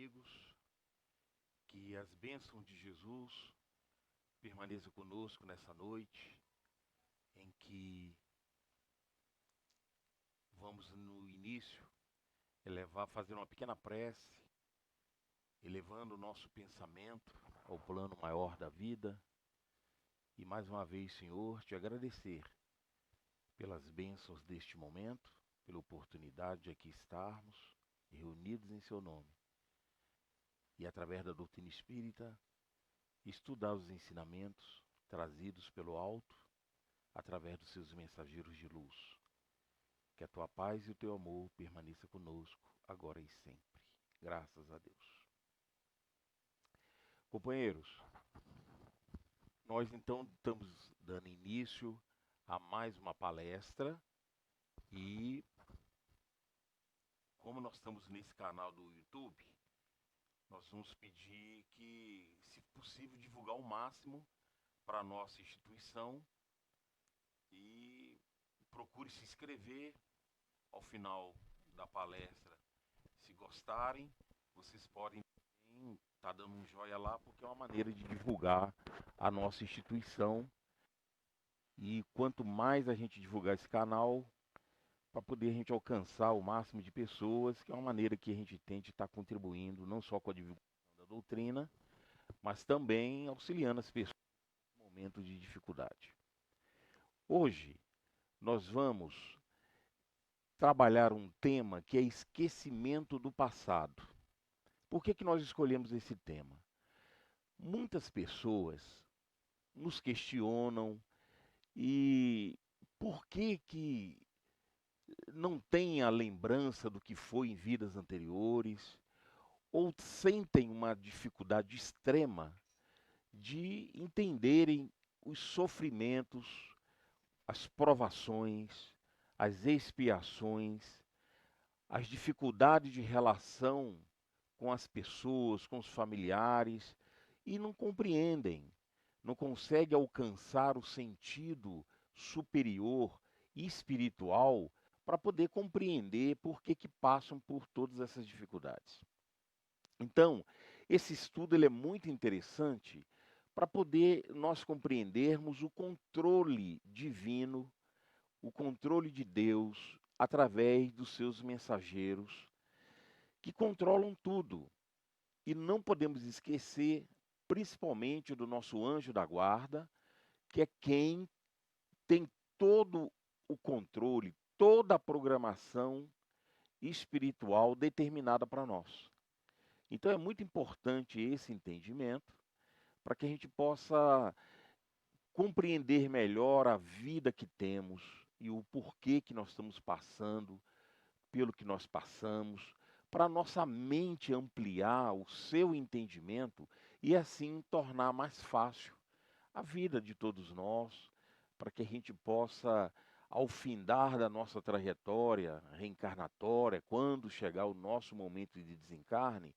amigos, que as bênçãos de Jesus permaneçam conosco nessa noite, em que vamos no início fazer uma pequena prece, elevando o nosso pensamento ao plano maior da vida. E mais uma vez, Senhor, te agradecer pelas bênçãos deste momento, pela oportunidade de aqui estarmos reunidos em seu nome. E através da doutrina espírita, estudar os ensinamentos trazidos pelo alto, através dos seus mensageiros de luz. Que a tua paz e o teu amor permaneça conosco, agora e sempre. Graças a Deus. Companheiros, nós então estamos dando início a mais uma palestra e como nós estamos nesse canal do YouTube, nós vamos pedir que, se possível, divulgar o máximo para a nossa instituição e procure se inscrever ao final da palestra. Se gostarem, vocês podem estar dando um joinha lá, porque é uma maneira de divulgar a nossa instituição. E quanto mais a gente divulgar esse canal, para poder a gente alcançar o máximo de pessoas, que é uma maneira que a gente tente estar contribuindo, não só com a divulgação da doutrina, mas também auxiliando as pessoas no momento de dificuldade. Hoje, nós vamos trabalhar um tema que é esquecimento do passado. Por que nós escolhemos esse tema? Muitas pessoas nos questionam e por que não têm a lembrança do que foi em vidas anteriores, ou sentem uma dificuldade extrema de entenderem os sofrimentos, as provações, as expiações, as dificuldades de relação com as pessoas, com os familiares, e não compreendem, não conseguem alcançar o sentido superior e espiritual para poder compreender por que passam por todas essas dificuldades. Então, esse estudo ele é muito interessante para poder nós compreendermos o controle divino, o controle de Deus através dos seus mensageiros que controlam tudo. E não podemos esquecer, principalmente, do nosso anjo da guarda, que é quem tem todo o controle, toda a programação espiritual determinada para nós. Então é muito importante esse entendimento para que a gente possa compreender melhor a vida que temos e o porquê que nós estamos passando, pelo que nós passamos, para nossa mente ampliar o seu entendimento e assim tornar mais fácil a vida de todos nós, para que a gente possa, ao findar da nossa trajetória reencarnatória, quando chegar o nosso momento de desencarne,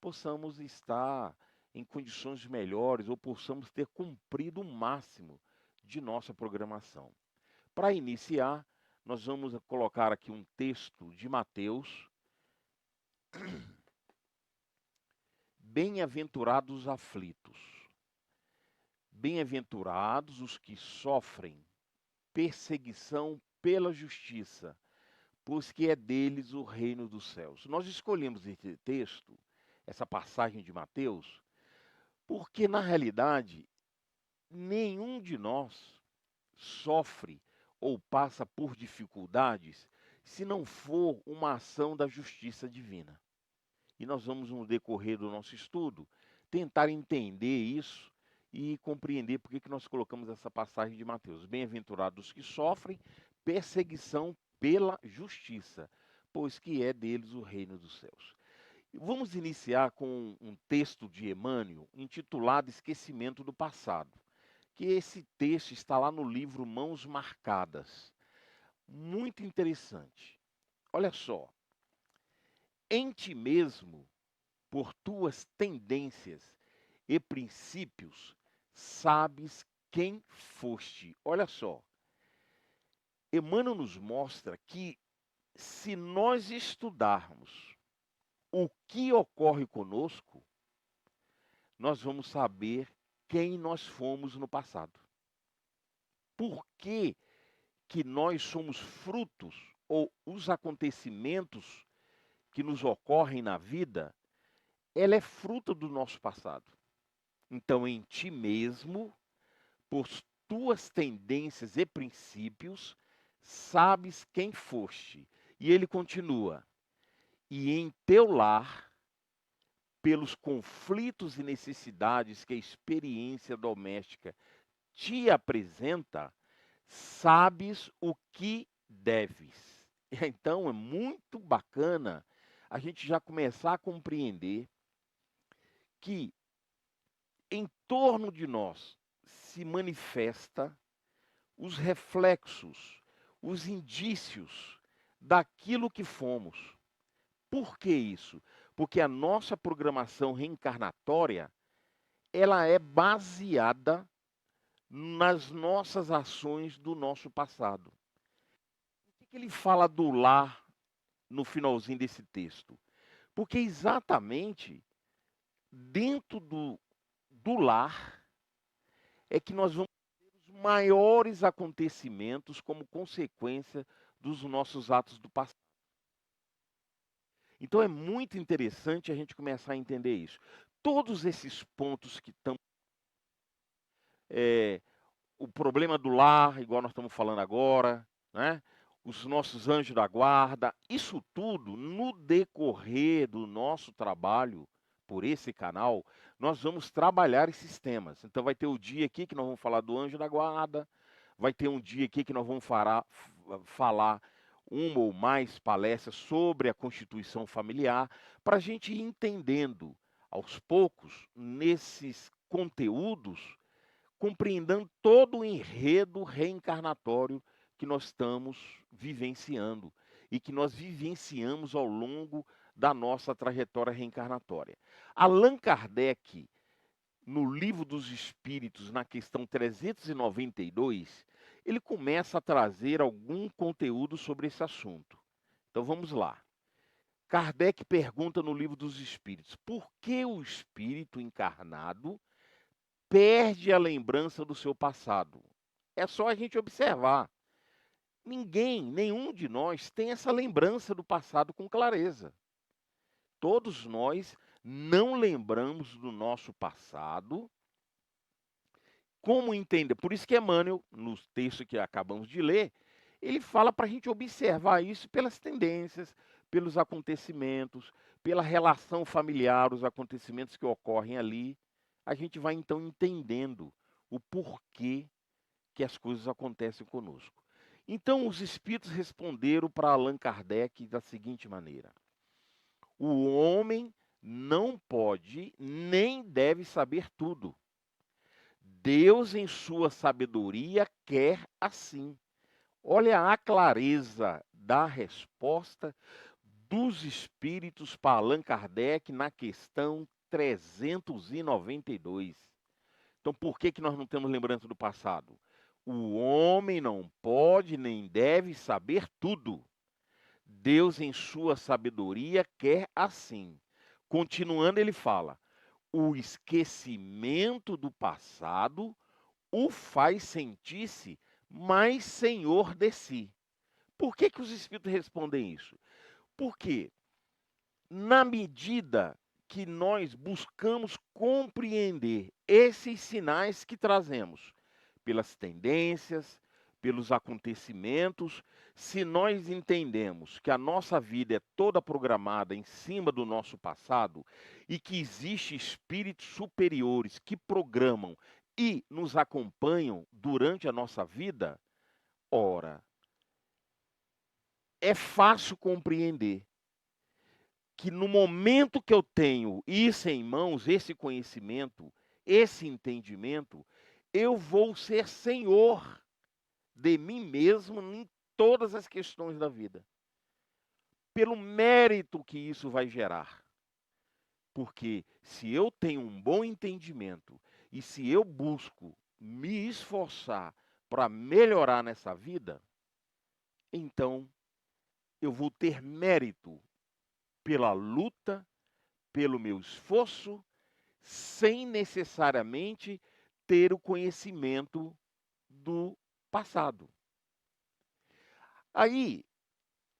possamos estar em condições melhores ou possamos ter cumprido o máximo de nossa programação. Para iniciar, nós vamos colocar aqui um texto de Mateus. Bem-aventurados os aflitos, bem-aventurados os que sofrem perseguição pela justiça, pois que é deles o reino dos céus. Nós escolhemos esse texto, essa passagem de Mateus, porque na realidade nenhum de nós sofre ou passa por dificuldades se não for uma ação da justiça divina. E nós vamos, no decorrer do nosso estudo, tentar entender isso e compreender por que nós colocamos essa passagem de Mateus. Bem-aventurados os que sofrem perseguição pela justiça, pois que é deles o reino dos céus. Vamos iniciar com um texto de Emmanuel intitulado Esquecimento do Passado, que esse texto está lá no livro Mãos Marcadas. Muito interessante. Olha só. Em ti mesmo, por tuas tendências e princípios, sabes quem foste. Olha só. Emmanuel nos mostra que se nós estudarmos o que ocorre conosco, nós vamos saber quem nós fomos no passado. Por que que nós somos frutos ou os acontecimentos que nos ocorrem na vida, ela é fruto do nosso passado. Então, em ti mesmo, por tuas tendências e princípios, sabes quem foste. E ele continua: e em teu lar, pelos conflitos e necessidades que a experiência doméstica te apresenta, sabes o que deves. Então é muito bacana a gente já começar a compreender que em torno de nós se manifesta os reflexos, os indícios daquilo que fomos. Por que isso? Porque a nossa programação reencarnatória, ela é baseada nas nossas ações do nosso passado. Por que ele fala do lar no finalzinho desse texto? Porque exatamente dentro do lar é que nós vamos ter os maiores acontecimentos como consequência dos nossos atos do passado. Então é muito interessante a gente começar a entender isso. Todos esses pontos que estão. O problema do lar, igual nós estamos falando agora, né? Os nossos anjos da guarda, isso tudo, no decorrer do nosso trabalho por esse canal, nós vamos trabalhar esses temas. Então vai ter o dia aqui que nós vamos falar do anjo da guarda, vai ter um dia aqui que nós vamos falar uma ou mais palestras sobre a constituição familiar, para a gente ir entendendo aos poucos nesses conteúdos, compreendendo todo o enredo reencarnatório que nós estamos vivenciando e que nós vivenciamos ao longo da nossa trajetória reencarnatória. Allan Kardec, no Livro dos Espíritos, na questão 392, ele começa a trazer algum conteúdo sobre esse assunto. Então vamos lá. Kardec pergunta no Livro dos Espíritos: por que o espírito encarnado perde a lembrança do seu passado? É só a gente observar. Nenhum de nós tem essa lembrança do passado com clareza. Todos nós não lembramos do nosso passado. Como entender? Por isso que Emmanuel, no texto que acabamos de ler, ele fala para a gente observar isso pelas tendências, pelos acontecimentos, pela relação familiar, os acontecimentos que ocorrem ali. A gente vai então entendendo o porquê que as coisas acontecem conosco. Então, os espíritos responderam para Allan Kardec da seguinte maneira: o homem não pode nem deve saber tudo. Deus, em sua sabedoria, quer assim. Olha a clareza da resposta dos espíritos para Allan Kardec na questão 392. Então, por que nós não temos lembrança do passado? O homem não pode nem deve saber tudo. Deus, em sua sabedoria, quer assim. Continuando, ele fala: o esquecimento do passado o faz sentir-se mais senhor de si. Por que os espíritos respondem isso? Porque, na medida que nós buscamos compreender esses sinais que trazemos, pelas tendências, pelos acontecimentos, se nós entendemos que a nossa vida é toda programada em cima do nosso passado e que existem espíritos superiores que programam e nos acompanham durante a nossa vida, ora, é fácil compreender que no momento que eu tenho isso em mãos, esse conhecimento, esse entendimento, eu vou ser senhor de mim mesmo em todas as questões da vida. Pelo mérito que isso vai gerar. Porque se eu tenho um bom entendimento e se eu busco me esforçar para melhorar nessa vida, então eu vou ter mérito pela luta, pelo meu esforço, sem necessariamente ter o conhecimento do passado. Aí,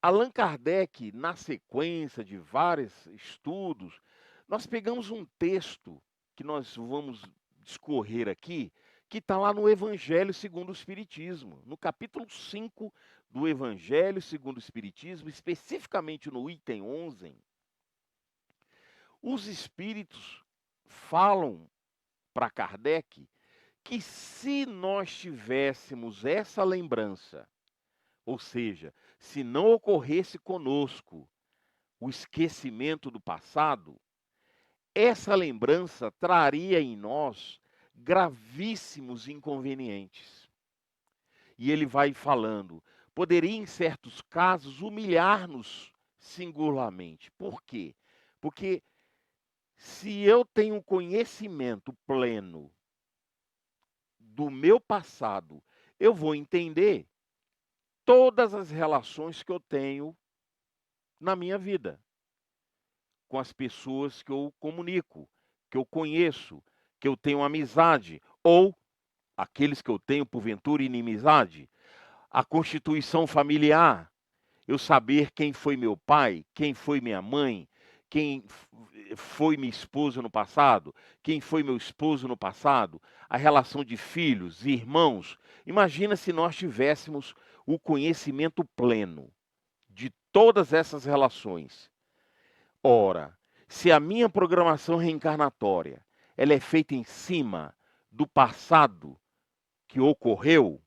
Allan Kardec, na sequência de vários estudos, nós pegamos um texto que nós vamos discorrer aqui, que está lá no Evangelho segundo o Espiritismo, no capítulo 5 do Evangelho segundo o Espiritismo, especificamente no item 11, os espíritos falam para Kardec que se nós tivéssemos essa lembrança, ou seja, se não ocorresse conosco o esquecimento do passado, essa lembrança traria em nós gravíssimos inconvenientes. E ele vai falando, poderia em certos casos humilhar-nos singularmente. Por quê? Porque se eu tenho conhecimento pleno do meu passado, eu vou entender todas as relações que eu tenho na minha vida, com as pessoas que eu comunico, que eu conheço, que eu tenho amizade, ou aqueles que eu tenho, porventura, inimizade, a constituição familiar, eu saber quem foi meu pai, quem foi minha mãe, quem foi minha esposa no passado, quem foi meu esposo no passado, a relação de filhos, irmãos. Imagina se nós tivéssemos o conhecimento pleno de todas essas relações. Ora, se a minha programação reencarnatória ela é feita em cima do passado que ocorreu,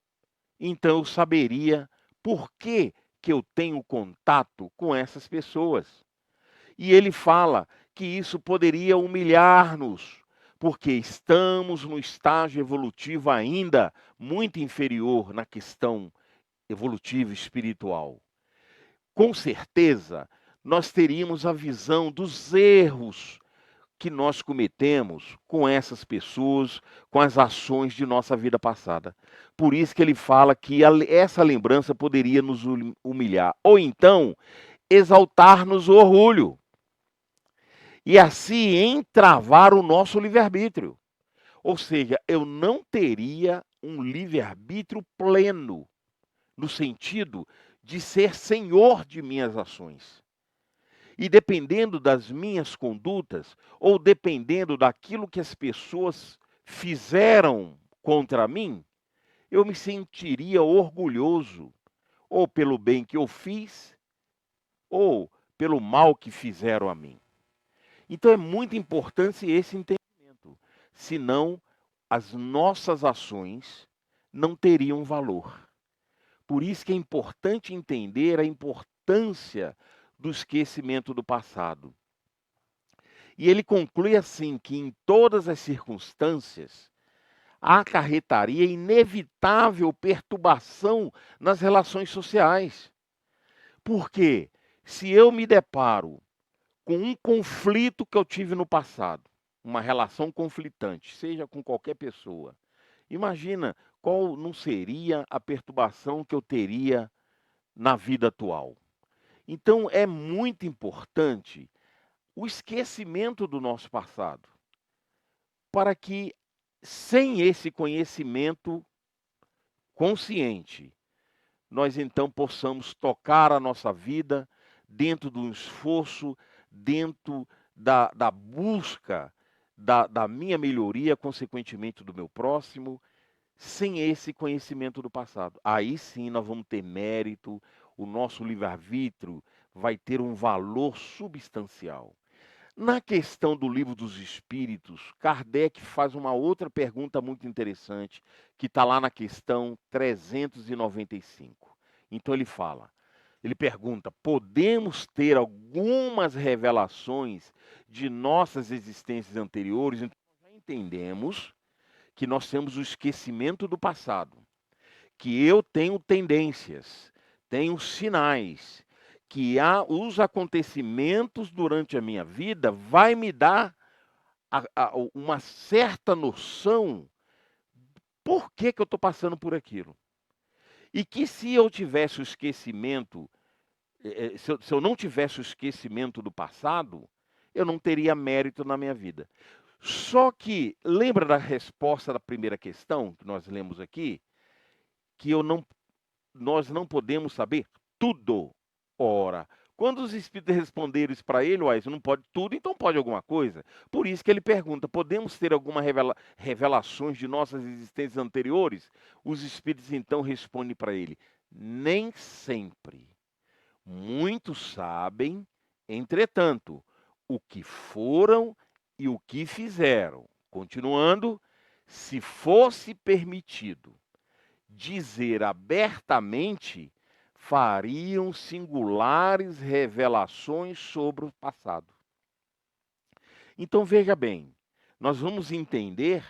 então eu saberia por que eu tenho contato com essas pessoas. E ele fala que isso poderia humilhar-nos, porque estamos no estágio evolutivo ainda muito inferior na questão evolutiva espiritual. Com certeza, nós teríamos a visão dos erros que nós cometemos com essas pessoas, com as ações de nossa vida passada. Por isso que ele fala que essa lembrança poderia nos humilhar, ou então exaltar-nos o orgulho, e assim entravar o nosso livre-arbítrio. Ou seja, eu não teria um livre-arbítrio pleno, no sentido de ser senhor de minhas ações. E dependendo das minhas condutas, ou dependendo daquilo que as pessoas fizeram contra mim, eu me sentiria orgulhoso, ou pelo bem que eu fiz, ou pelo mal que fizeram a mim. Então é muito importante esse entendimento, senão as nossas ações não teriam valor. Por isso que é importante entender a importância do esquecimento do passado. E ele conclui assim, que em todas as circunstâncias acarretaria inevitável perturbação nas relações sociais. Porque se eu me deparo com um conflito que eu tive no passado, uma relação conflitante, seja com qualquer pessoa, imagina qual não seria a perturbação que eu teria na vida atual. Então é muito importante o esquecimento do nosso passado, para que, sem esse conhecimento consciente, nós então possamos tocar a nossa vida dentro de um esforço, dentro da busca da minha melhoria, consequentemente do meu próximo, sem esse conhecimento do passado. Aí sim nós vamos ter mérito, o nosso livre-arbítrio vai ter um valor substancial. Na questão do Livro dos Espíritos, Kardec faz uma outra pergunta muito interessante, que está lá na questão 395. Então ele pergunta, podemos ter algumas revelações de nossas existências anteriores? Então, já entendemos que nós temos o esquecimento do passado, que eu tenho tendências, tenho sinais, que os acontecimentos durante a minha vida vai me dar uma certa noção por que eu estou passando por aquilo. E que se eu tivesse o esquecimento Se eu não tivesse o esquecimento do passado, eu não teria mérito na minha vida. Só que, lembra da resposta da primeira questão que nós lemos aqui? Que nós não podemos saber tudo. Ora, quando os espíritos responderam isso para ele, uai, você não pode tudo, então pode alguma coisa. Por isso que ele pergunta, podemos ter algumas revelações de nossas existências anteriores? Os espíritos então respondem para ele, nem sempre. Muitos sabem, entretanto, o que foram e o que fizeram. Continuando, se fosse permitido dizer abertamente, fariam singulares revelações sobre o passado. Então veja bem, nós vamos entender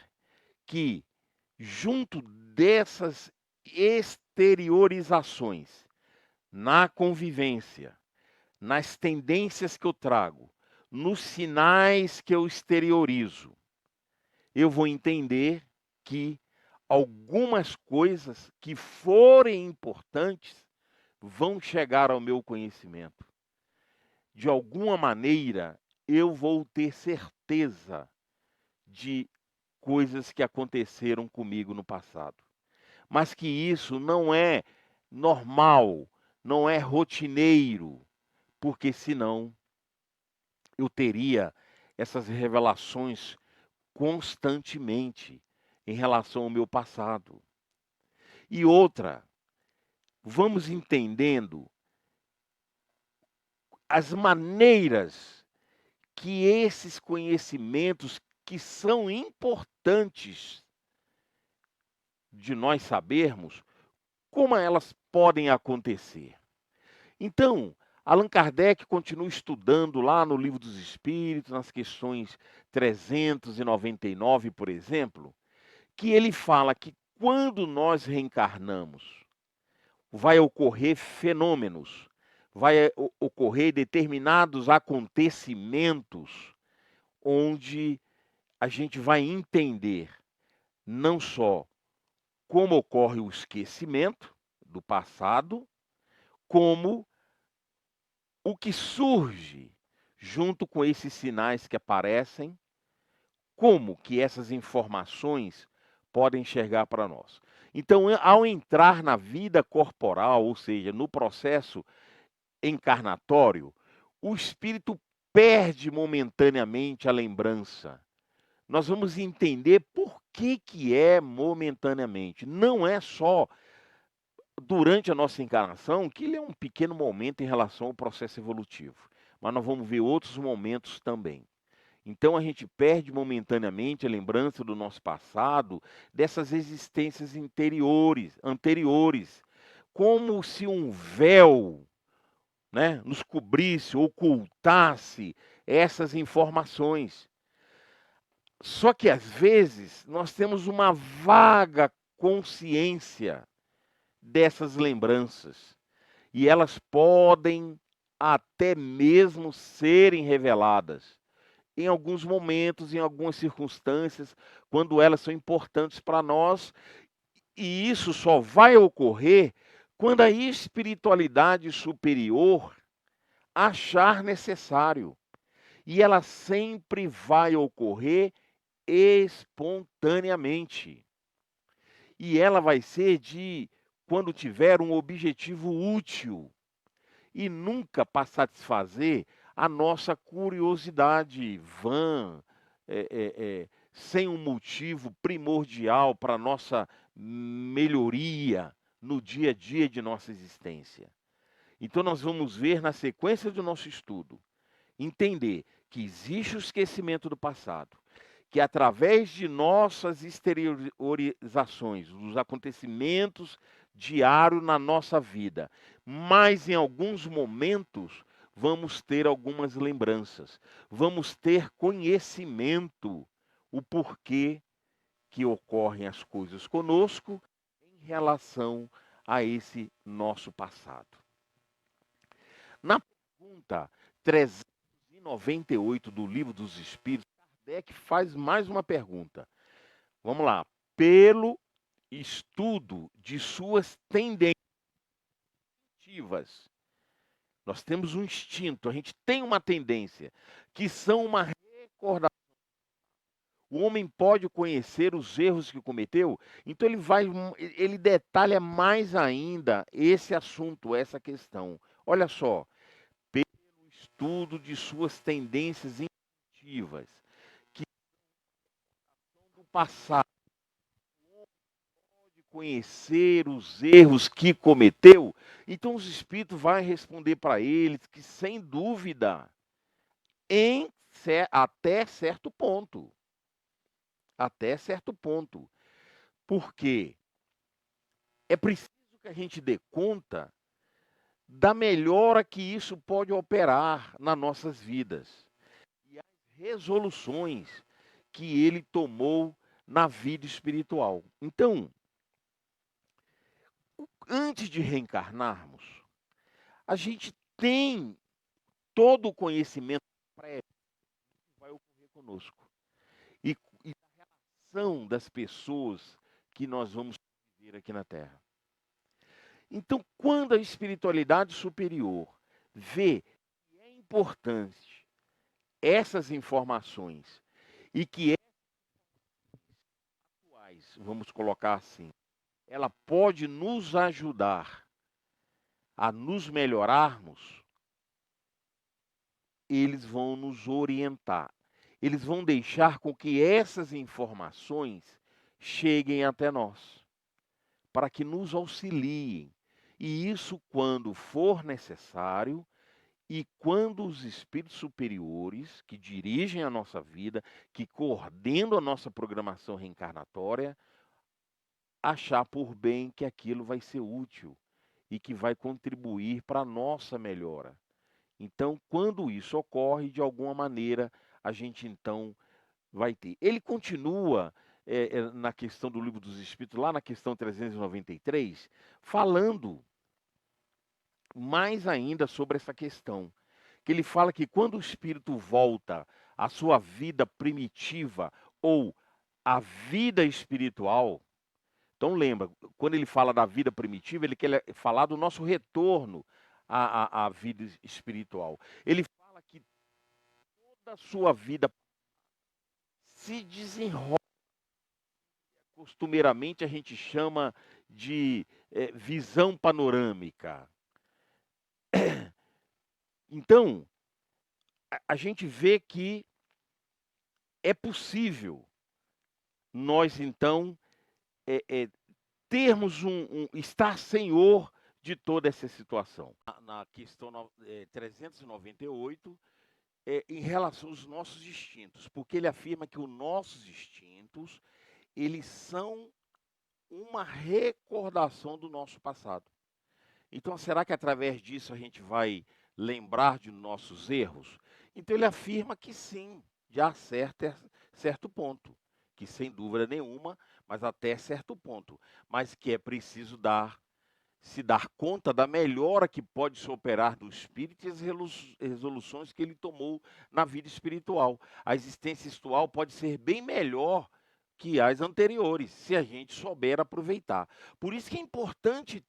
que, junto dessas exteriorizações, na convivência, nas tendências que eu trago, nos sinais que eu exteriorizo, eu vou entender que algumas coisas que forem importantes vão chegar ao meu conhecimento. De alguma maneira, eu vou ter certeza de coisas que aconteceram comigo no passado. Mas que isso não é normal, não é rotineiro, porque senão eu teria essas revelações constantemente em relação ao meu passado. E outra, vamos entendendo as maneiras que esses conhecimentos que são importantes de nós sabermos, como elas podem acontecer. Então, Allan Kardec continua estudando lá no Livro dos Espíritos, nas questões 399, por exemplo, que ele fala que quando nós reencarnamos, vai ocorrer fenômenos, vai ocorrer determinados acontecimentos onde a gente vai entender não só como ocorre o esquecimento do passado, como o que surge junto com esses sinais que aparecem, como que essas informações podem chegar para nós. Então, ao entrar na vida corporal, ou seja, no processo encarnatório, o espírito perde momentaneamente a lembrança. Nós vamos entender por que é momentaneamente. Não é só durante a nossa encarnação, que ele é um pequeno momento em relação ao processo evolutivo. Mas nós vamos ver outros momentos também. Então a gente perde momentaneamente a lembrança do nosso passado, dessas existências anteriores, como se um véu, né, nos cobrisse, ocultasse essas informações. Só que às vezes nós temos uma vaga consciência dessas lembranças e elas podem até mesmo serem reveladas em alguns momentos, em algumas circunstâncias, quando elas são importantes para nós, e isso só vai ocorrer quando a espiritualidade superior achar necessário. E ela sempre vai ocorrer espontaneamente. E ela vai ser quando tiver um objetivo útil e nunca para satisfazer a nossa curiosidade vã, sem um motivo primordial para a nossa melhoria no dia a dia de nossa existência. Então nós vamos ver na sequência do nosso estudo, entender que existe o esquecimento do passado, que através de nossas exteriorizações, dos acontecimentos diários na nossa vida, mas em alguns momentos vamos ter algumas lembranças, vamos ter conhecimento, o porquê que ocorrem as coisas conosco em relação a esse nosso passado. Na pergunta 398 do Livro dos Espíritos, Kardec faz mais uma pergunta. Vamos lá. Pelo estudo de suas tendências, Nós temos um instinto, a gente tem uma tendência, que são uma recordação. O homem pode conhecer os erros que cometeu, então ele detalha mais ainda esse assunto, essa questão. Olha só, pelo estudo de suas tendências instintivas, que no passado pode conhecer os erros que cometeu, então os espíritos vão responder para eles que, sem dúvida, até certo ponto. Até certo ponto. Porque é preciso que a gente dê conta da melhora que isso pode operar nas nossas vidas. E as resoluções que ele tomou na vida espiritual. Então, antes de reencarnarmos, a gente tem todo o conhecimento prévio que vai ocorrer conosco. E a relação das pessoas que nós vamos viver aqui na Terra. Então, quando a espiritualidade superior vê que é importante essas informações e que atuais, vamos colocar assim, ela pode nos ajudar a nos melhorarmos, eles vão nos orientar. Eles vão deixar com que essas informações cheguem até nós, para que nos auxiliem. E isso quando for necessário e quando os espíritos superiores que dirigem a nossa vida, que coordenam a nossa programação reencarnatória, achar por bem que aquilo vai ser útil e que vai contribuir para a nossa melhora. Então, quando isso ocorre, de alguma maneira, a gente então vai ter. Ele continua na questão do Livro dos Espíritos, lá na questão 393, falando mais ainda sobre essa questão. Que ele fala que quando o espírito volta à sua vida primitiva ou à vida espiritual, então lembra, quando ele fala da vida primitiva, ele quer falar do nosso retorno à vida espiritual. Ele fala que toda a sua vida se desenrola, costumeiramente a gente chama de visão panorâmica. Então, a gente vê que é possível nós, então, termos estar senhor de toda essa situação. Na questão 398, em relação aos nossos instintos, porque ele afirma que os nossos instintos, eles são uma recordação do nosso passado. Então, será que através disso a gente vai lembrar de nossos erros? Então, ele afirma que sim, de certo ponto, que sem dúvida nenhuma, mas até certo ponto, mas que é preciso se dar conta da melhora que pode se operar do espírito e as resoluções que ele tomou na vida espiritual. A existência espiritual pode ser bem melhor que as anteriores, se a gente souber aproveitar. Por isso que é importante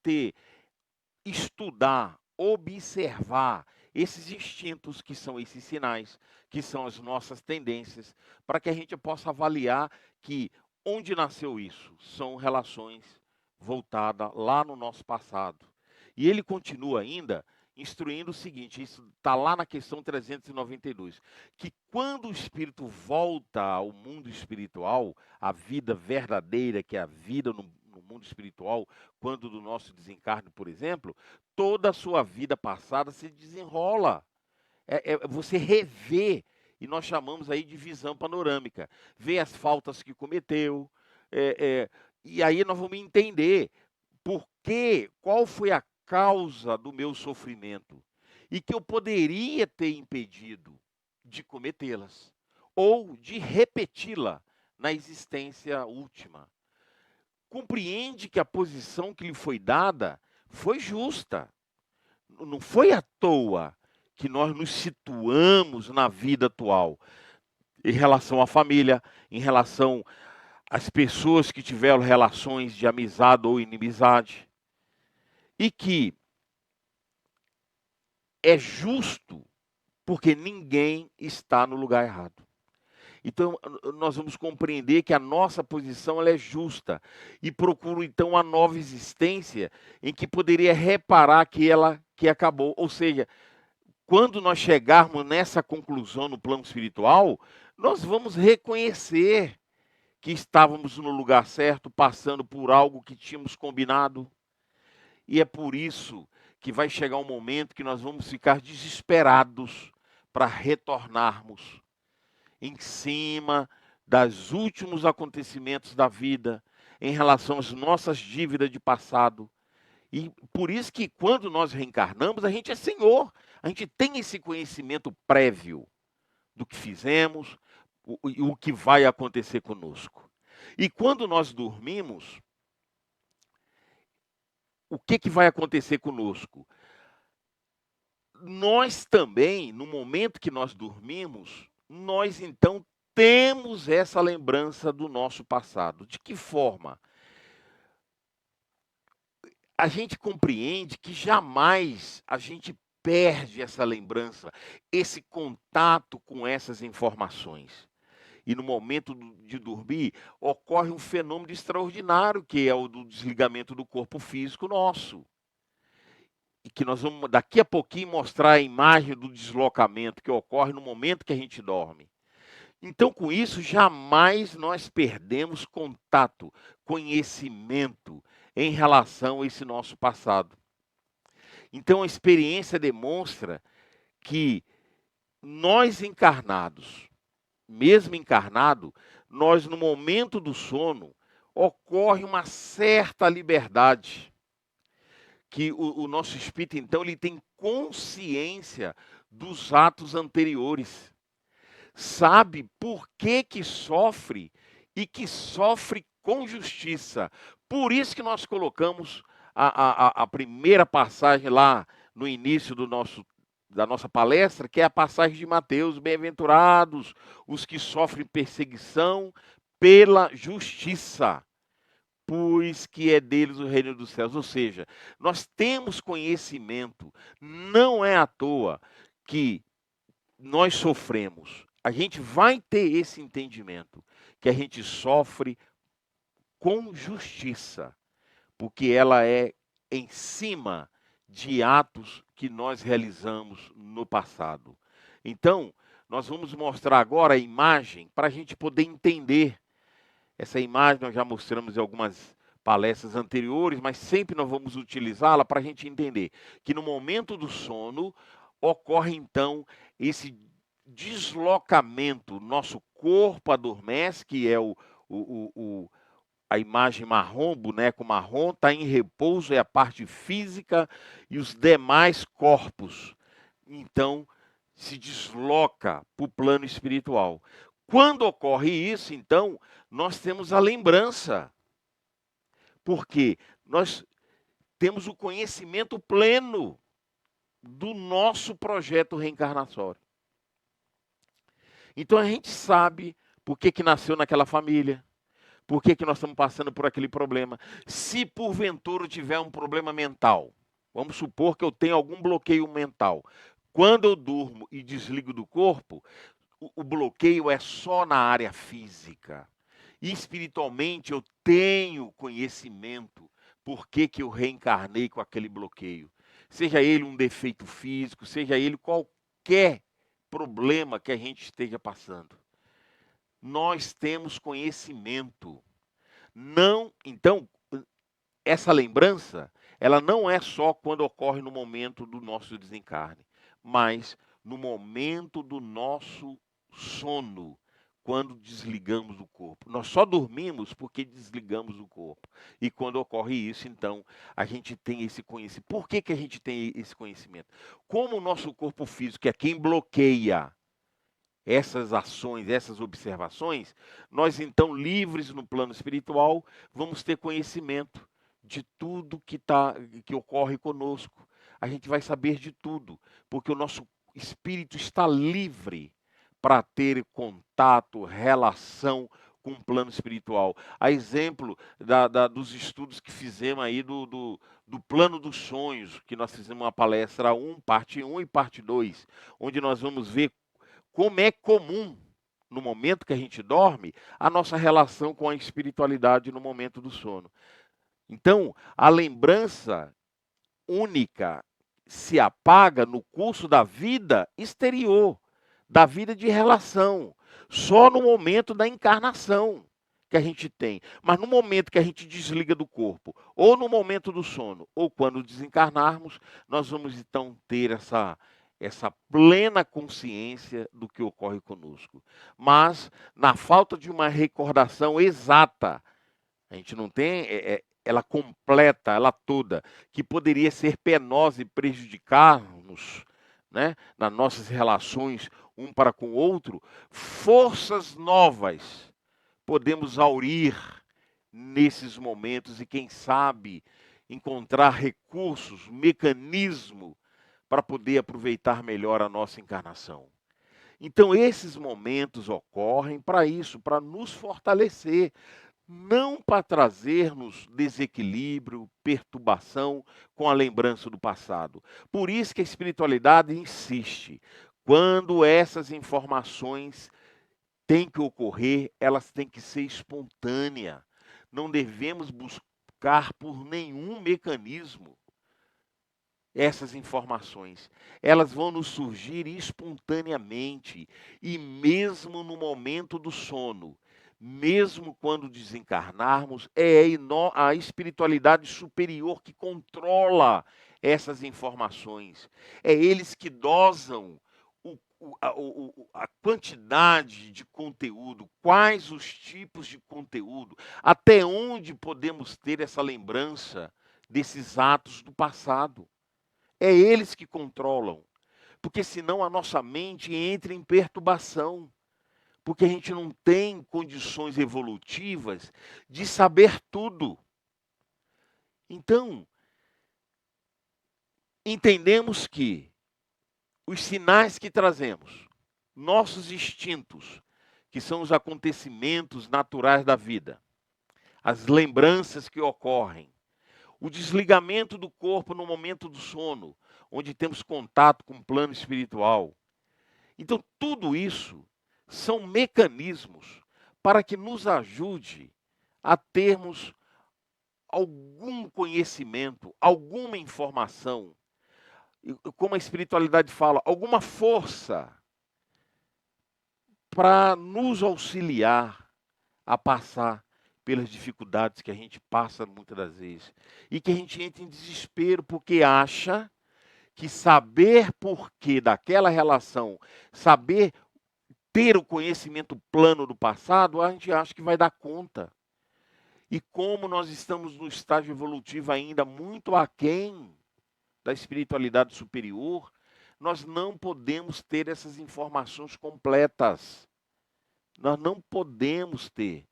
estudar, observar esses instintos que são esses sinais, que são as nossas tendências, para que a gente possa avaliar que onde nasceu isso são relações voltadas lá no nosso passado. E ele continua ainda instruindo o seguinte, isso está lá na questão 392, que quando o espírito volta ao mundo espiritual, a vida verdadeira, que é a vida no mundo espiritual, quando do nosso desencarne, por exemplo, toda a sua vida passada se desenrola. Você revê, e nós chamamos aí de visão panorâmica. Vê as faltas que cometeu, e aí nós vamos entender qual foi a causa do meu sofrimento e que eu poderia ter impedido de cometê-las ou de repeti-la na existência última. Compreende que a posição que lhe foi dada foi justa. Não foi à toa que nós nos situamos na vida atual, em relação à família, em relação às pessoas que tiveram relações de amizade ou inimizade. E que é justo porque ninguém está no lugar errado. Então, nós vamos compreender que a nossa posição ela é justa e procuro então a nova existência em que poderia reparar que ela que acabou. Ou seja, quando nós chegarmos nessa conclusão no plano espiritual, nós vamos reconhecer que estávamos no lugar certo, passando por algo que tínhamos combinado. E é por isso que vai chegar um momento que nós vamos ficar desesperados para retornarmos em cima dos últimos acontecimentos da vida, em relação às nossas dívidas de passado. E por isso que quando nós reencarnamos, a gente é senhor, a gente tem esse conhecimento prévio do que fizemos, o que vai acontecer conosco. E quando nós dormimos, o que vai acontecer conosco? Nós também, no momento que nós dormimos, nós então temos essa lembrança do nosso passado. De que forma? A gente compreende que jamais a gente perde essa lembrança, esse contato com essas informações. E no momento de dormir, ocorre um fenômeno extraordinário, que é o do desligamento do corpo físico nosso. E que nós vamos daqui a pouquinho mostrar a imagem do deslocamento que ocorre no momento que a gente dorme. Então, com isso, jamais nós perdemos contato, conhecimento em relação a esse nosso passado. Então, a experiência demonstra que nós encarnados, mesmo encarnado, nós no momento do sono, ocorre uma certa liberdade, que o nosso espírito, então, ele tem consciência dos atos anteriores. Sabe por que sofre e que sofre com justiça. Por isso que nós colocamos a primeira passagem lá no início da nossa palestra, que é a passagem de Mateus: bem-aventurados os que sofrem perseguição pela justiça, pois que é deles o reino dos céus. Ou seja, nós temos conhecimento, não é à toa que nós sofremos. A gente vai ter esse entendimento, que a gente sofre com justiça, porque ela é em cima de atos que nós realizamos no passado. Então, nós vamos mostrar agora a imagem para a gente poder entender. Essa imagem nós já mostramos em algumas palestras anteriores, mas sempre nós vamos utilizá-la para a gente entender que no momento do sono ocorre então esse deslocamento, nosso corpo adormece, que é a imagem marrom, boneco marrom, está em repouso, é a parte física, e os demais corpos, então, se desloca para o plano espiritual. Quando ocorre isso, então, nós temos a lembrança, porque nós temos o conhecimento pleno do nosso projeto reencarnatório. Então a gente sabe por que nasceu naquela família, por que nós estamos passando por aquele problema. Se porventura tiver um problema mental, vamos supor que eu tenho algum bloqueio mental. Quando eu durmo e desligo do corpo, o bloqueio é só na área física. E espiritualmente eu tenho conhecimento por que eu reencarnei com aquele bloqueio. Seja ele um defeito físico, seja ele qualquer problema que a gente esteja passando. Nós temos conhecimento. Não, então, essa lembrança, ela não é só quando ocorre no momento do nosso desencarne, mas no momento do nosso sono, quando desligamos o corpo. Nós só dormimos porque desligamos o corpo. E quando ocorre isso, então, a gente tem esse conhecimento. Por que a gente tem esse conhecimento? Como o nosso corpo físico é quem bloqueia essas ações, essas observações, nós então, livres no plano espiritual, vamos ter conhecimento de tudo que ocorre conosco. A gente vai saber de tudo, porque o nosso espírito está livre para ter contato, relação com o plano espiritual. A exemplo dos estudos que fizemos aí do do plano dos sonhos, que nós fizemos uma palestra 1, parte 1 e parte 2, onde nós vamos ver como é comum, no momento que a gente dorme, a nossa relação com a espiritualidade no momento do sono. Então, a lembrança única se apaga no curso da vida exterior, da vida de relação, só no momento da encarnação que a gente tem. Mas no momento que a gente desliga do corpo, ou no momento do sono, ou quando desencarnarmos, nós vamos então ter essa plena consciência do que ocorre conosco. Mas, na falta de uma recordação exata, a gente não tem ela completa, ela toda, que poderia ser penosa e prejudicar-nos, né, nas nossas relações um para com o outro, forças novas podemos aurir nesses momentos e, quem sabe, encontrar recursos, mecanismo para poder aproveitar melhor a nossa encarnação. Então, esses momentos ocorrem para isso, para nos fortalecer, não para trazermos desequilíbrio, perturbação com a lembrança do passado. Por isso que a espiritualidade insiste. Quando essas informações têm que ocorrer, elas têm que ser espontâneas. Não devemos buscar por nenhum mecanismo essas informações. Elas vão nos surgir espontaneamente e mesmo no momento do sono. Mesmo quando desencarnarmos, é a espiritualidade superior que controla essas informações. É eles que dosam a quantidade de conteúdo, quais os tipos de conteúdo, até onde podemos ter essa lembrança desses atos do passado. É eles que controlam, porque senão a nossa mente entra em perturbação. Porque a gente não tem condições evolutivas de saber tudo. Então, entendemos que os sinais que trazemos, nossos instintos, que são os acontecimentos naturais da vida, as lembranças que ocorrem, o desligamento do corpo no momento do sono, onde temos contato com o plano espiritual. Então, tudo isso são mecanismos para que nos ajude a termos algum conhecimento, alguma informação, como a espiritualidade fala, alguma força para nos auxiliar a passar pelas dificuldades que a gente passa muitas das vezes. E que a gente entra em desespero porque acha que saber porquê daquela relação, saber ter o conhecimento plano do passado, a gente acha que vai dar conta. E como nós estamos no estágio evolutivo ainda muito aquém da espiritualidade superior, nós não podemos ter essas informações completas. Nós não podemos ter.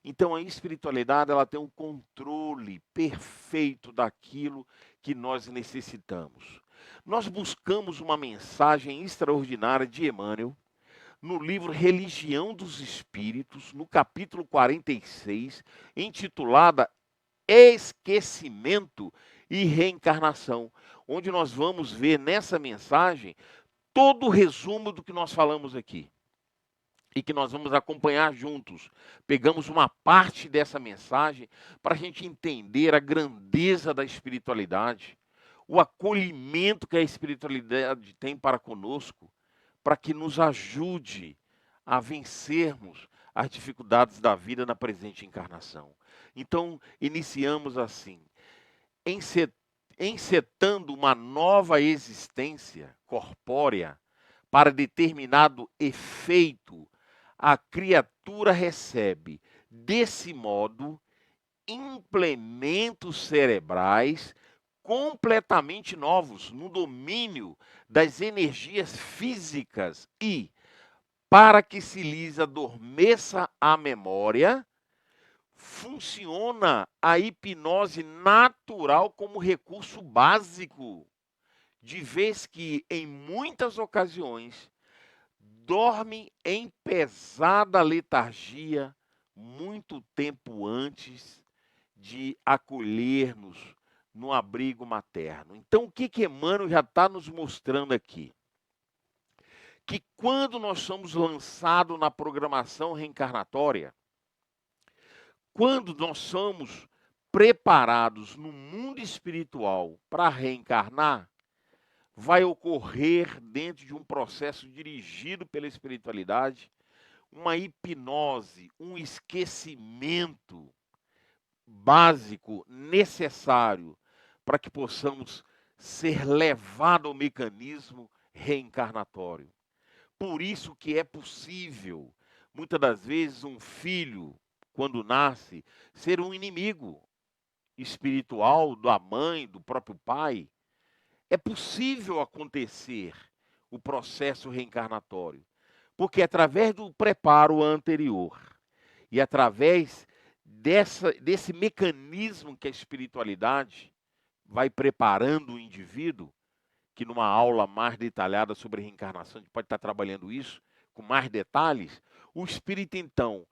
Então a espiritualidade ela tem um controle perfeito daquilo que nós necessitamos. Nós buscamos uma mensagem extraordinária de Emmanuel no livro Religião dos Espíritos, no capítulo 46, intitulada Esquecimento e Reencarnação, onde nós vamos ver nessa mensagem todo o resumo do que nós falamos aqui. E que nós vamos acompanhar juntos. Pegamos uma parte dessa mensagem para a gente entender a grandeza da espiritualidade, o acolhimento que a espiritualidade tem para conosco, para que nos ajude a vencermos as dificuldades da vida na presente encarnação. Então, iniciamos assim, encetando uma nova existência corpórea para determinado efeito, a criatura recebe, desse modo, implementos cerebrais completamente novos no domínio das energias físicas e, para que se lhes adormeça a memória, funciona a hipnose natural como recurso básico, de vez que, em muitas ocasiões, dorme em pesada letargia muito tempo antes de acolher-nos no abrigo materno. Então, o que Emmanuel já está nos mostrando aqui? Que quando nós somos lançados na programação reencarnatória, quando nós somos preparados no mundo espiritual para reencarnar, vai ocorrer dentro de um processo dirigido pela espiritualidade, uma hipnose, um esquecimento básico, necessário, para que possamos ser levados ao mecanismo reencarnatório. Por isso que é possível, muitas das vezes, um filho, quando nasce, ser um inimigo espiritual da mãe, do próprio pai. É possível acontecer o processo reencarnatório, porque através do preparo anterior e através desse mecanismo que a espiritualidade vai preparando o indivíduo, que numa aula mais detalhada sobre reencarnação, a gente pode estar trabalhando isso com mais detalhes, o espírito então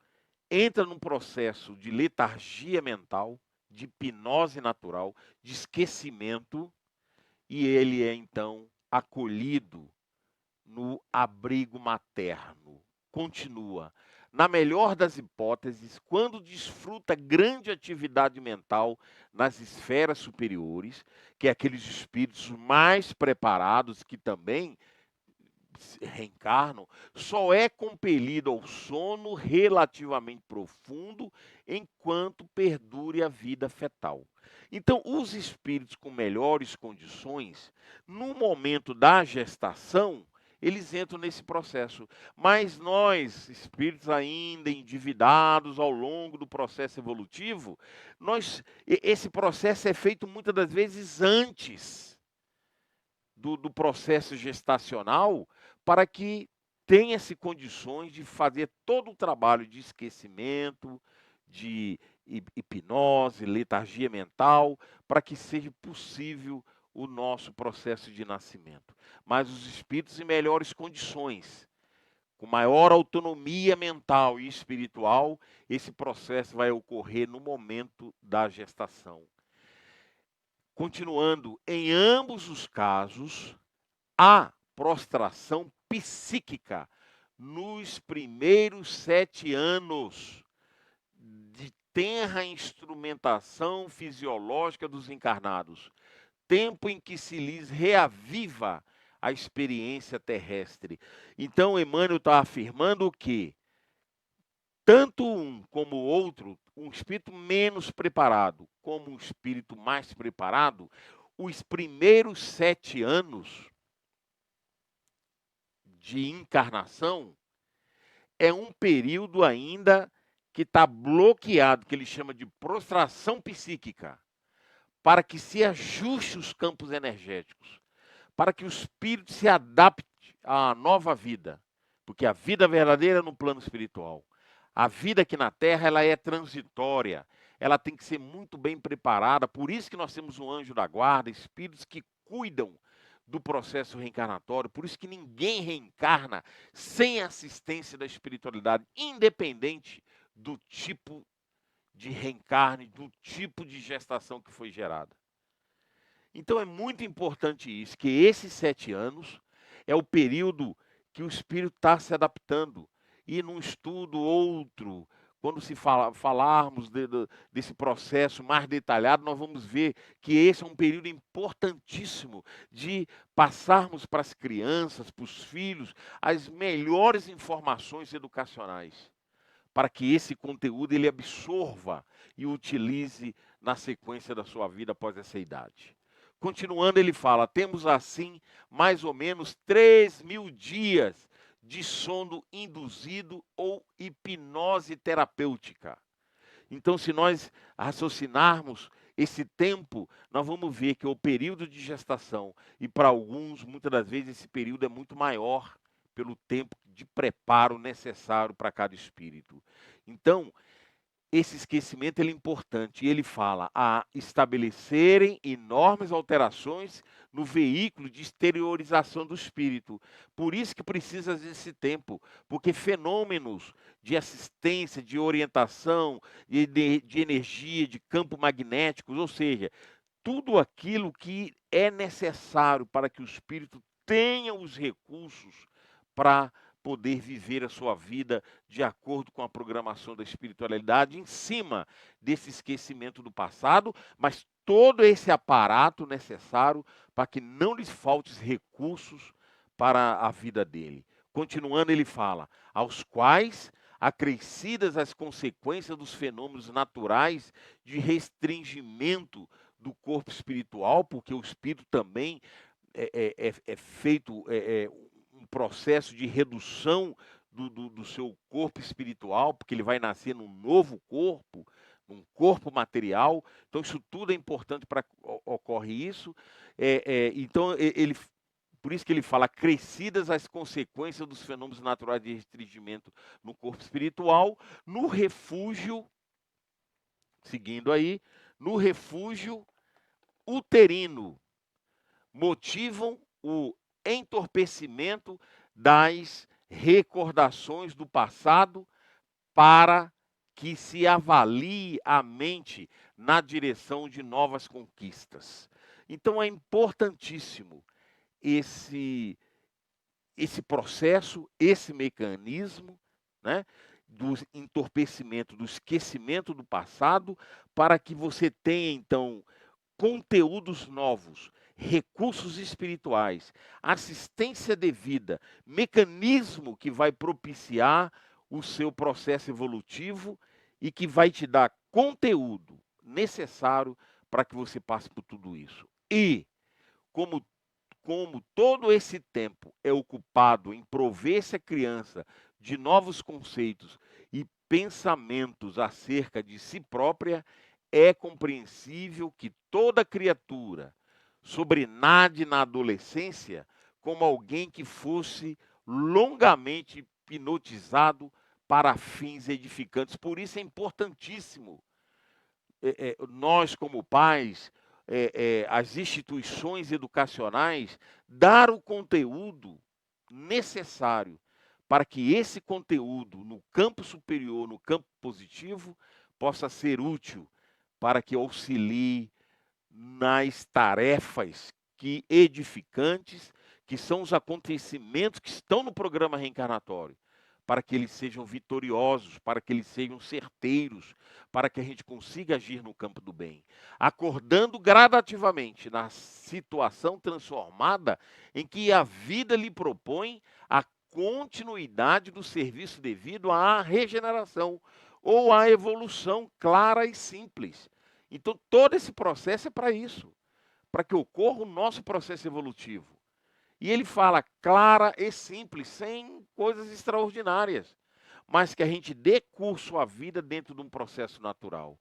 entra num processo de letargia mental, de hipnose natural, de esquecimento, e ele é então acolhido no abrigo materno. Continua. Na melhor das hipóteses, quando desfruta grande atividade mental nas esferas superiores, que é aqueles espíritos mais preparados que também reencarnam, só é compelido ao sono relativamente profundo enquanto perdure a vida fetal. Então, os espíritos com melhores condições, no momento da gestação, eles entram nesse processo. Mas nós, espíritos ainda endividados ao longo do processo evolutivo, esse processo é feito muitas das vezes antes do processo gestacional, para que tenha-se condições de fazer todo o trabalho de esquecimento, de hipnose, letargia mental, para que seja possível o nosso processo de nascimento. Mas os espíritos em melhores condições, com maior autonomia mental e espiritual, esse processo vai ocorrer no momento da gestação. Continuando, em ambos os casos, há prostração psíquica nos primeiros 7 anos de tenra instrumentação fisiológica dos encarnados, tempo em que se lhes reaviva a experiência terrestre. Então, Emmanuel está afirmando que tanto um como o outro, um espírito menos preparado como um espírito mais preparado, os primeiros 7 anos de encarnação é um período ainda que está bloqueado, que ele chama de prostração psíquica, para que se ajuste os campos energéticos, para que o espírito se adapte à nova vida, porque a vida verdadeira é no plano espiritual. A vida aqui na Terra, ela é transitória, ela tem que ser muito bem preparada, por isso que nós temos um anjo da guarda, espíritos que cuidam do processo reencarnatório, por isso que ninguém reencarna sem a assistência da espiritualidade, independente do tipo de reencarne, do tipo de gestação que foi gerada. Então é muito importante isso, que esses 7 anos é o período que o espírito está se adaptando. E num estudo outro, quando se falarmos desse processo mais detalhado, nós vamos ver que esse é um período importantíssimo de passarmos para as crianças, para os filhos, as melhores informações educacionais, para que esse conteúdo ele absorva e utilize na sequência da sua vida após essa idade. Continuando, ele fala, temos assim mais ou menos 3.000 dias de sono induzido ou hipnose terapêutica. Então, se nós raciocinarmos esse tempo, nós vamos ver que é o período de gestação, e para alguns, muitas das vezes, esse período é muito maior pelo tempo de preparo necessário para cada espírito. Então, esse esquecimento ele é importante. E ele fala a estabelecerem enormes alterações no veículo de exteriorização do espírito. Por isso que precisa desse tempo, porque fenômenos de assistência, de orientação, de energia, de campo magnéticos, ou seja, tudo aquilo que é necessário para que o espírito tenha os recursos para poder viver a sua vida de acordo com a programação da espiritualidade, em cima desse esquecimento do passado, mas todo esse aparato necessário para que não lhes falte recursos para a vida dele. Continuando, ele fala, aos quais acrescidas as consequências dos fenômenos naturais de restringimento do corpo espiritual, porque o espírito também é feito um processo de redução do seu corpo espiritual, porque ele vai nascer num novo corpo, num corpo material. Então, isso tudo é importante para que ocorre isso. Então, por isso que ele fala, crescidas as consequências dos fenômenos naturais de restringimento no corpo espiritual, no refúgio, seguindo aí, no refúgio uterino, motivam o entorpecimento das recordações do passado para que se avalie a mente na direção de novas conquistas. Então é importantíssimo esse processo, esse mecanismo, né, do entorpecimento, do esquecimento do passado, para que você tenha, então, conteúdos novos, recursos espirituais, assistência devida, mecanismo que vai propiciar o seu processo evolutivo e que vai te dar conteúdo necessário para que você passe por tudo isso. E, como todo esse tempo é ocupado em prover-se a criança de novos conceitos e pensamentos acerca de si própria, é compreensível que toda criatura sobrenade na adolescência como alguém que fosse longamente hipnotizado para fins edificantes. Por isso é importantíssimo nós, como pais, as instituições educacionais, dar o conteúdo necessário para que esse conteúdo no campo superior, no campo positivo, possa ser útil para que auxilie nas tarefas que edificantes, que são os acontecimentos que estão no programa reencarnatório, para que eles sejam vitoriosos, para que eles sejam certeiros, para que a gente consiga agir no campo do bem, acordando gradativamente na situação transformada em que a vida lhe propõe a continuidade do serviço devido à regeneração ou à evolução clara e simples. Então, todo esse processo é para isso, para que ocorra o nosso processo evolutivo. E ele fala clara e simples, sem coisas extraordinárias, mas que a gente dê curso à vida dentro de um processo natural.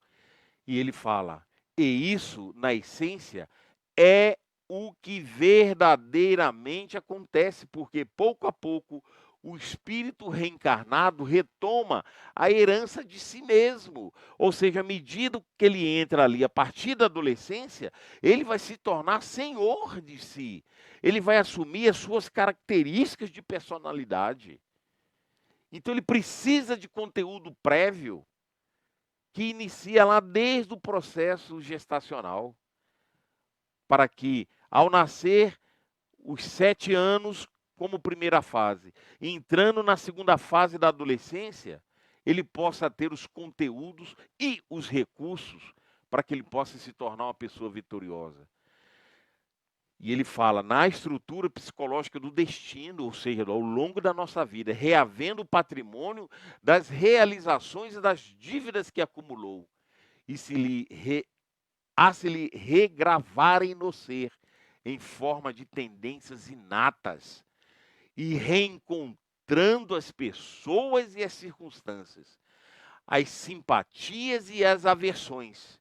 E ele fala, e isso, na essência, é o que verdadeiramente acontece, porque pouco a pouco o espírito reencarnado retoma a herança de si mesmo. Ou seja, à medida que ele entra ali, a partir da adolescência, ele vai se tornar senhor de si. Ele vai assumir as suas características de personalidade. Então ele precisa de conteúdo prévio que inicia lá desde o processo gestacional, para que, ao nascer, os 7 anos como primeira fase, e entrando na segunda fase da adolescência, ele possa ter os conteúdos e os recursos para que ele possa se tornar uma pessoa vitoriosa. E ele fala na estrutura psicológica do destino, ou seja, ao longo da nossa vida, reavendo o patrimônio das realizações e das dívidas que acumulou, e se lhe regravarem no ser, em forma de tendências inatas, e reencontrando as pessoas e as circunstâncias, as simpatias e as aversões,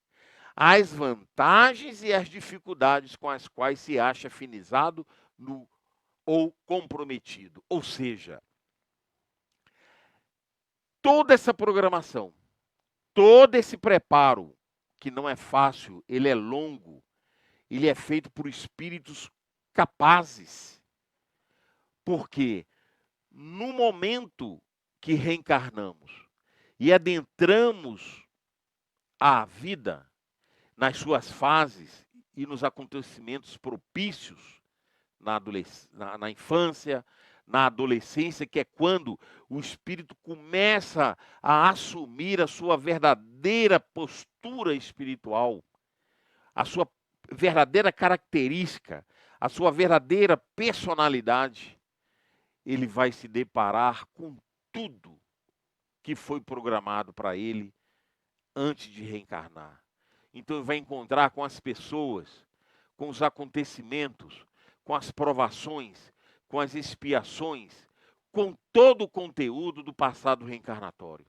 as vantagens e as dificuldades com as quais se acha afinizado ou comprometido. Ou seja, toda essa programação, todo esse preparo, que não é fácil, ele é longo, ele é feito por espíritos capazes. Porque no momento que reencarnamos e adentramos a vida nas suas fases e nos acontecimentos propícios na infância, na adolescência, que é quando o espírito começa a assumir a sua verdadeira postura espiritual, a sua verdadeira característica, a sua verdadeira personalidade, ele vai se deparar com tudo que foi programado para ele antes de reencarnar. Então ele vai encontrar com as pessoas, com os acontecimentos, com as provações, com as expiações, com todo o conteúdo do passado reencarnatório.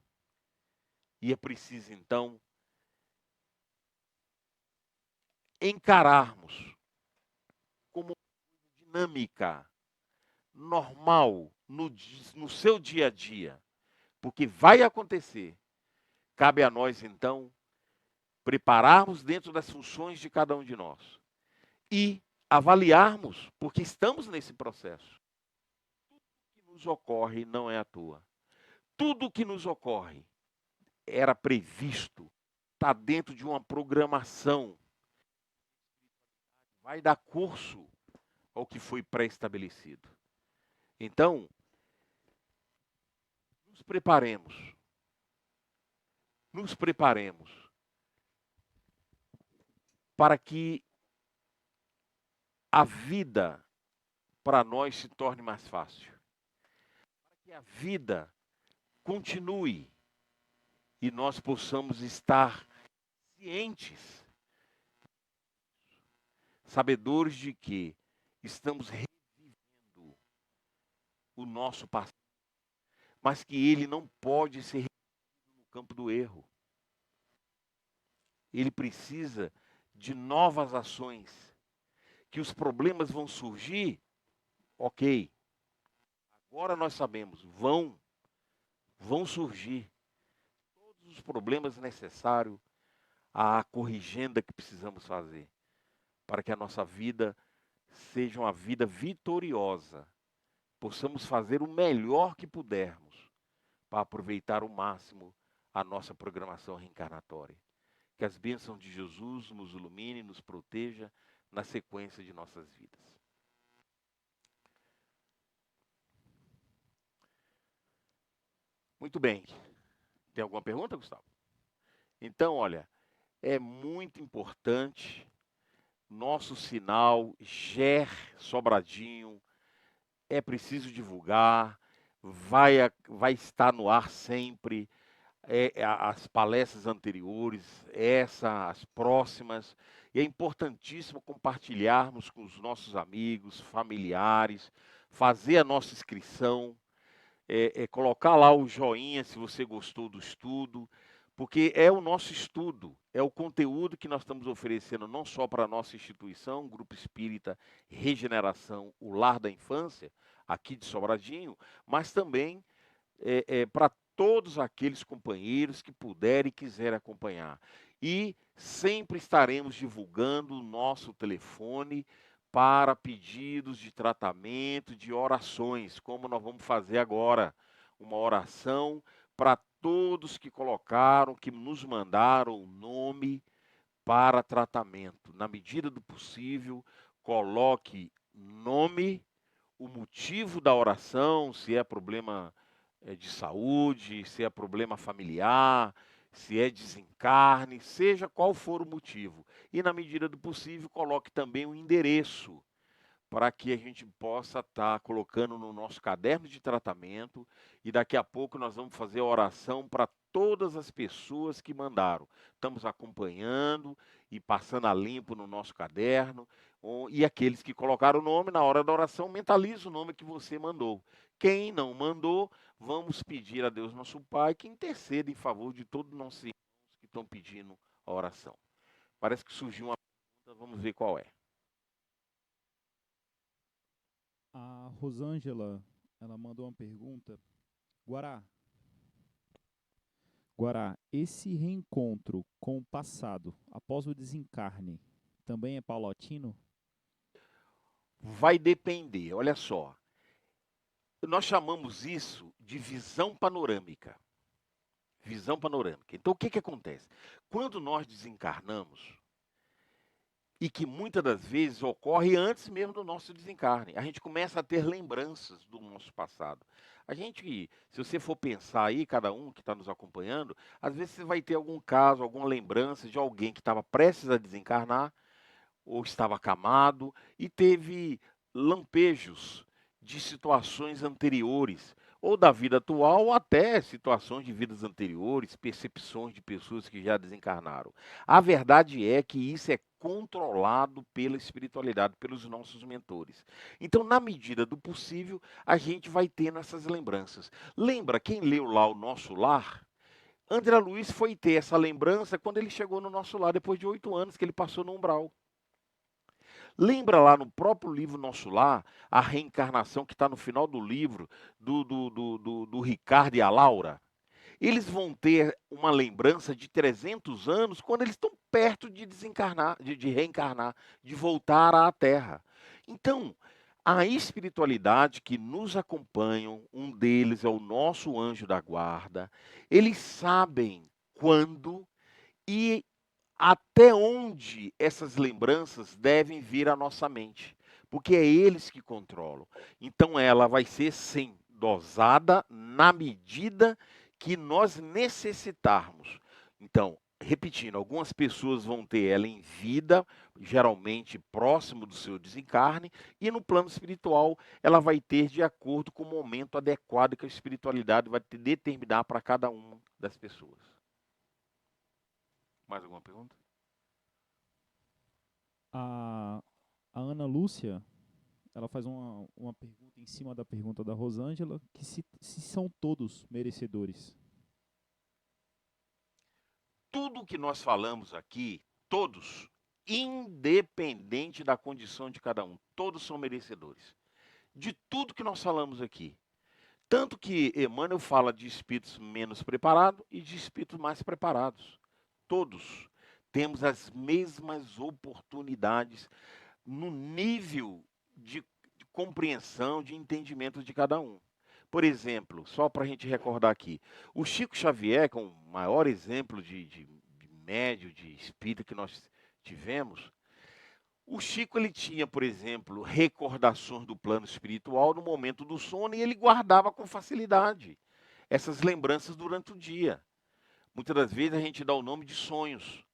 E é preciso, então, encararmos como dinâmica normal no seu dia a dia, porque vai acontecer. Cabe a nós, então, prepararmos dentro das funções de cada um de nós e avaliarmos, porque estamos nesse processo. Tudo que nos ocorre não é à toa. Tudo que nos ocorre era previsto, está dentro de uma programação. Vai dar curso ao que foi pré-estabelecido. Então, nos preparemos. Nos preparemos para que a vida para nós se torne mais fácil. Para que a vida continue e nós possamos estar cientes, sabedores de que estamos revivendo o nosso passado, mas que ele não pode ser revivido no campo do erro. Ele precisa de novas ações. Que os problemas vão surgir, ok. Agora nós sabemos, vão surgir todos os problemas necessários à corrigenda que precisamos fazer, para que a nossa vida seja uma vida vitoriosa. Possamos fazer o melhor que pudermos para aproveitar o máximo a nossa programação reencarnatória. Que as bênçãos de Jesus nos ilumine e nos proteja na sequência de nossas vidas. Muito bem. Tem alguma pergunta, Gustavo? Então, olha, é muito importante nosso sinal GER Sobradinho. É preciso divulgar, vai estar no ar sempre. As palestras anteriores, as próximas, e é importantíssimo compartilharmos com os nossos amigos, familiares, fazer a nossa inscrição, colocar lá o joinha se você gostou do estudo, porque é o nosso estudo, é o conteúdo que nós estamos oferecendo não só para a nossa instituição, Grupo Espírita Regeneração, o Lar da Infância, aqui de Sobradinho, mas também para todos aqueles companheiros que puderem e quiserem acompanhar. E sempre estaremos divulgando o nosso telefone para pedidos de tratamento, de orações, como nós vamos fazer agora. Uma oração para todos que colocaram, que nos mandaram o nome para tratamento. Na medida do possível, coloque nome, o motivo da oração, se é problema de saúde, se é problema familiar, se é desencarne, seja qual for o motivo. E na medida do possível, coloque também o endereço, para que a gente possa estar colocando no nosso caderno de tratamento, e daqui a pouco nós vamos fazer a oração para todas as pessoas que mandaram. Estamos acompanhando e passando a limpo no nosso caderno, e aqueles que colocaram o nome, na hora da oração, mentalize o nome que você mandou. Quem não mandou, vamos pedir a Deus nosso Pai que interceda em favor de todos os nossos irmãos que estão pedindo a oração. Parece que surgiu uma pergunta, vamos ver qual é. A Rosângela, ela mandou uma pergunta. Guará, esse reencontro com o passado, após o desencarne, também é paulatino? Vai depender, olha só. Nós chamamos isso de visão panorâmica. Visão panorâmica. Então, o que acontece? Quando nós desencarnamos, e que muitas das vezes ocorre antes mesmo do nosso desencarne. A gente começa a ter lembranças do nosso passado. A gente, se você for pensar aí, cada um que está nos acompanhando, às vezes você vai ter algum caso, alguma lembrança de alguém que estava prestes a desencarnar, ou estava acamado, e teve lampejos de situações anteriores, ou da vida atual, ou até situações de vidas anteriores, percepções de pessoas que já desencarnaram. A verdade é que isso é controlado pela espiritualidade, pelos nossos mentores. Então, na medida do possível, a gente vai tendo essas lembranças. Lembra quem leu lá o Nosso Lar? André Luiz foi ter essa lembrança quando ele chegou no nosso lar, depois de 8 anos que ele passou no umbral. Lembra lá no próprio livro Nosso Lar, a reencarnação que está no final do livro, do Ricardo e a Laura? Eles vão ter uma lembrança de 300 anos quando eles estão perto de desencarnar, de reencarnar, de voltar à Terra. Então, a espiritualidade que nos acompanham, um deles é o nosso anjo da guarda, eles sabem quando e até onde essas lembranças devem vir à nossa mente, porque é eles que controlam. Então ela vai ser sim dosada na medida que nós necessitarmos. Então, repetindo, algumas pessoas vão ter ela em vida, geralmente próximo do seu desencarne, e no plano espiritual ela vai ter de acordo com o momento adequado que a espiritualidade vai determinar para cada uma das pessoas. Mais alguma pergunta? A, a Ana Lúcia, ela faz uma pergunta em cima da pergunta da Rosângela, que se são todos merecedores. Tudo que nós falamos aqui, todos, independente da condição de cada um, todos são merecedores. De tudo que nós falamos aqui. Tanto que Emmanuel fala de espíritos menos preparados e de espíritos mais preparados. Todos temos as mesmas oportunidades no nível de compreensão, de entendimento de cada um. Por exemplo, só para a gente recordar aqui, o Chico Xavier, que é o maior exemplo de médio, de espírito que nós tivemos, o Chico ele tinha, por exemplo, recordações do plano espiritual no momento do sono e ele guardava com facilidade essas lembranças durante o dia. Muitas das vezes a gente dá o nome de sonhos.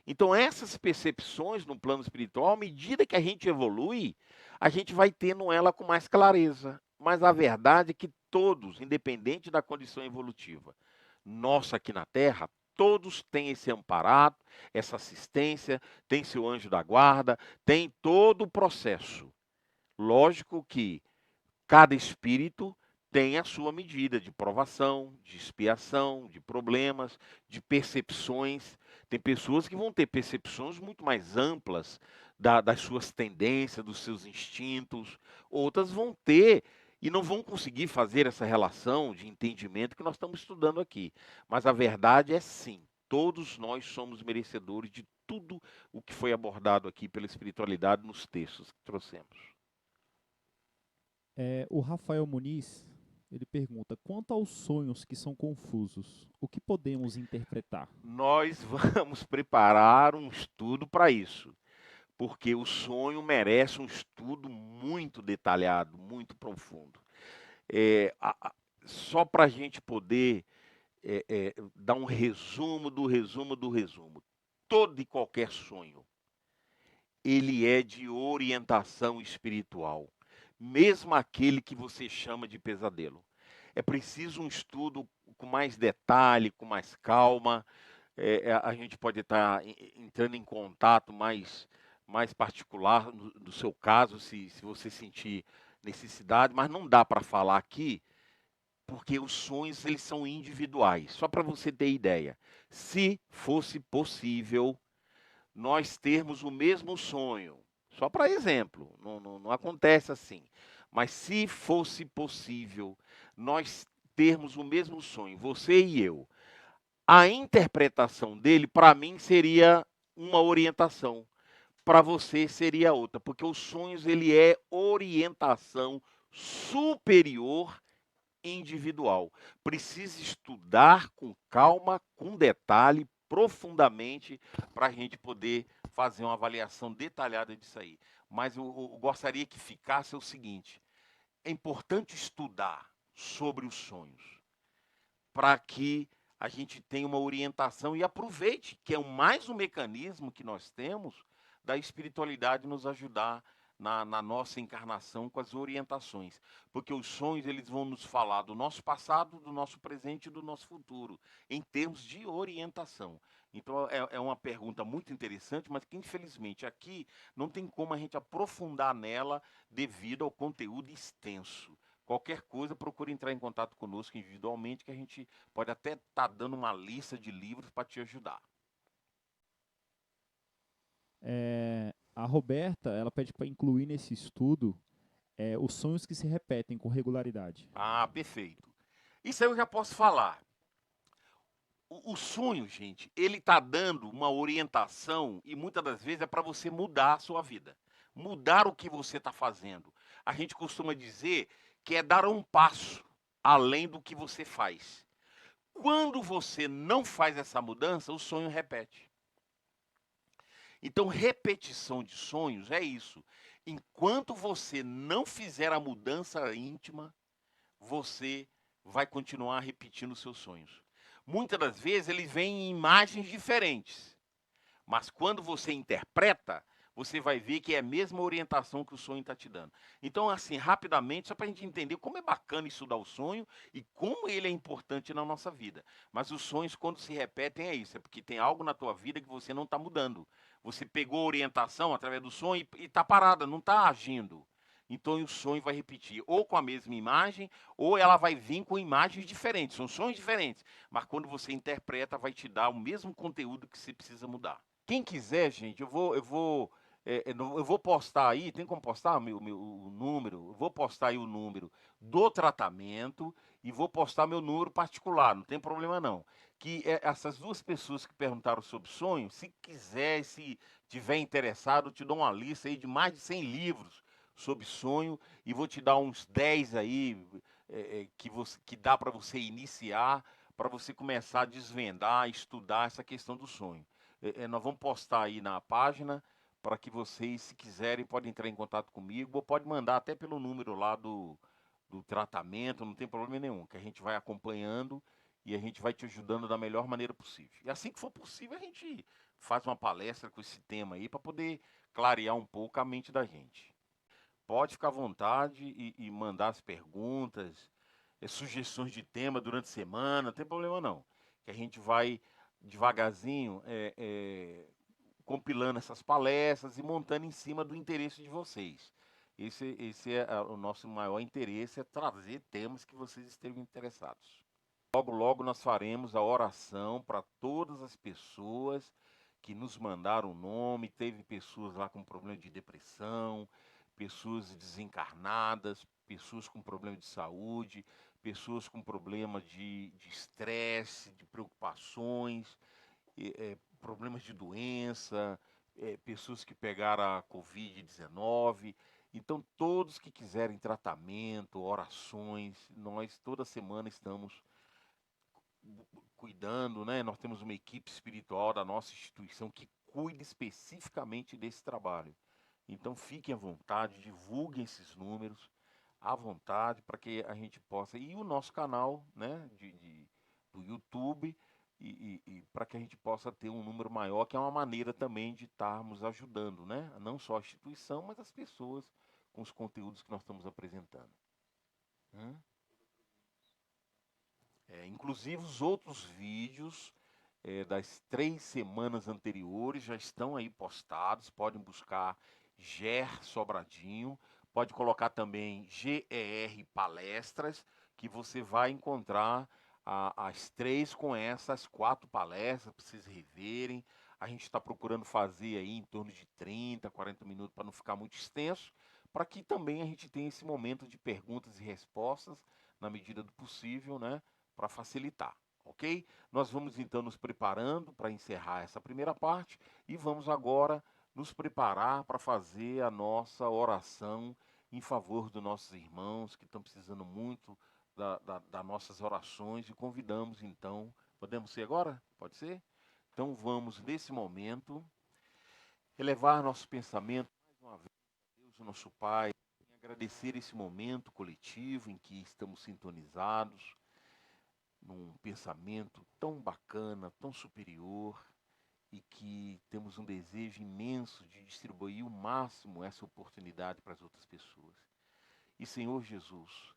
Então, essas percepções no plano espiritual, à medida que a gente evolui, a gente vai tendo ela com mais clareza. Mas a verdade é que todos, independente da condição evolutiva, nossa aqui na Terra, todos têm esse amparado, essa assistência, tem seu anjo da guarda, tem todo o processo. Lógico que cada espírito tem a sua medida de provação, de expiação, de problemas, de percepções. Tem pessoas que vão ter percepções muito mais amplas das suas tendências, dos seus instintos. Outras vão ter e não vão conseguir fazer essa relação de entendimento que nós estamos estudando aqui. Mas a verdade é sim, todos nós somos merecedores de tudo o que foi abordado aqui pela espiritualidade nos textos que trouxemos. O Rafael Muniz, ele pergunta, quanto aos sonhos que são confusos, o que podemos interpretar? Nós vamos preparar um estudo para isso, porque o sonho merece um estudo muito detalhado, muito profundo. Só para a gente poder dar um resumo do resumo do resumo. Todo e qualquer sonho, ele é de orientação espiritual, mesmo aquele que você chama de pesadelo. É preciso um estudo com mais detalhe, com mais calma. A gente pode estar entrando em contato mais particular no seu caso, se você sentir necessidade, mas não dá para falar aqui, porque os sonhos eles são individuais. Só para você ter ideia, se fosse possível nós termos o mesmo sonho, só para exemplo, não acontece assim, mas se fosse possível nós termos o mesmo sonho, você e eu, a interpretação dele, para mim, seria uma orientação. Para você seria outra, porque os sonhos ele é orientação superior individual. Precisa estudar com calma, com detalhe, profundamente para a gente poder fazer uma avaliação detalhada disso aí. Mas eu gostaria que ficasse o seguinte: é importante estudar sobre os sonhos para que a gente tenha uma orientação e aproveite, que é mais um mecanismo que nós temos da espiritualidade nos ajudar na nossa encarnação com as orientações. Porque os sonhos eles vão nos falar do nosso passado, do nosso presente e do nosso futuro, em termos de orientação. Então é uma pergunta muito interessante, mas que infelizmente aqui não tem como a gente aprofundar nela devido ao conteúdo extenso. Qualquer coisa, procure entrar em contato conosco individualmente, que a gente pode até estar dando uma lista de livros para te ajudar. A Roberta, ela pede para incluir nesse estudo os sonhos que se repetem com regularidade. Ah, perfeito. Isso aí eu já posso falar. O sonho, gente, ele está dando uma orientação e muitas das vezes é para você mudar a sua vida. Mudar o que você está fazendo. A gente costuma dizer que é dar um passo além do que você faz. Quando você não faz essa mudança, o sonho repete. Então, repetição de sonhos é isso. Enquanto você não fizer a mudança íntima, você vai continuar repetindo os seus sonhos. Muitas das vezes eles vêm em imagens diferentes, mas quando você interpreta, você vai ver que é a mesma orientação que o sonho está te dando. Então, assim, rapidamente, só para a gente entender como é bacana estudar o sonho e como ele é importante na nossa vida. Mas os sonhos, quando se repetem, é isso. É porque tem algo na tua vida que você não está mudando. Você pegou a orientação através do sonho e está parada, não está agindo. Então o sonho vai repetir, ou com a mesma imagem, ou ela vai vir com imagens diferentes, são sonhos diferentes. Mas quando você interpreta, vai te dar o mesmo conteúdo que você precisa mudar. Quem quiser, gente, eu vou postar aí, tem como postar o número? Eu vou postar aí o número do tratamento e vou postar meu número particular, não tem problema não. Que essas duas pessoas que perguntaram sobre sonho, se quiser, se tiver interessado, eu te dou uma lista aí de mais de 100 livros sobre sonho e vou te dar uns 10 aí que dá para você iniciar, para você começar a desvendar, estudar essa questão do sonho. Nós vamos postar aí na página para que vocês, se quiserem, podem entrar em contato comigo ou pode mandar até pelo número lá do tratamento, não tem problema nenhum, que a gente vai acompanhando e a gente vai te ajudando da melhor maneira possível. E assim que for possível, a gente faz uma palestra com esse tema aí para poder clarear um pouco a mente da gente. Pode ficar à vontade e mandar as perguntas, sugestões de tema durante a semana, não tem problema não. Que a gente vai devagarzinho compilando essas palestras e montando em cima do interesse de vocês. Esse é o nosso maior interesse, é trazer temas que vocês estejam interessados. Logo, logo nós faremos a oração para todas as pessoas que nos mandaram o nome. Teve pessoas lá com problema de depressão, pessoas desencarnadas, pessoas com problema de saúde, pessoas com problema de estresse, de preocupações, problemas de doença, pessoas que pegaram a Covid-19. Então, todos que quiserem tratamento, orações, nós toda semana estamos cuidando, né? Nós temos uma equipe espiritual da nossa instituição que cuida especificamente desse trabalho. Então fiquem à vontade, divulguem esses números à vontade para que a gente possa. E o nosso canal, né, do YouTube, e para que a gente possa ter um número maior, que é uma maneira também de estarmos ajudando, né? Não só a instituição, mas as pessoas com os conteúdos que nós estamos apresentando. Inclusive os outros vídeos das 3 semanas anteriores já estão aí postados. Podem buscar GER Sobradinho. Pode colocar também GER Palestras, que você vai encontrar as 3 com essas 4 palestras para vocês reverem. A gente está procurando fazer aí em torno de 30, 40 minutos para não ficar muito extenso, para que também a gente tenha esse momento de perguntas e respostas na medida do possível, né? Para facilitar, ok? Nós vamos então nos preparando para encerrar essa primeira parte e vamos agora nos preparar para fazer a nossa oração em favor dos nossos irmãos que estão precisando muito das nossas orações e convidamos então, podemos ser agora? Pode ser? Então vamos, nesse momento, elevar nosso pensamento mais uma vez a Deus, o nosso Pai, e agradecer esse momento coletivo em que estamos sintonizados num pensamento tão bacana, tão superior, e que temos um desejo imenso de distribuir o máximo essa oportunidade para as outras pessoas. E, Senhor Jesus,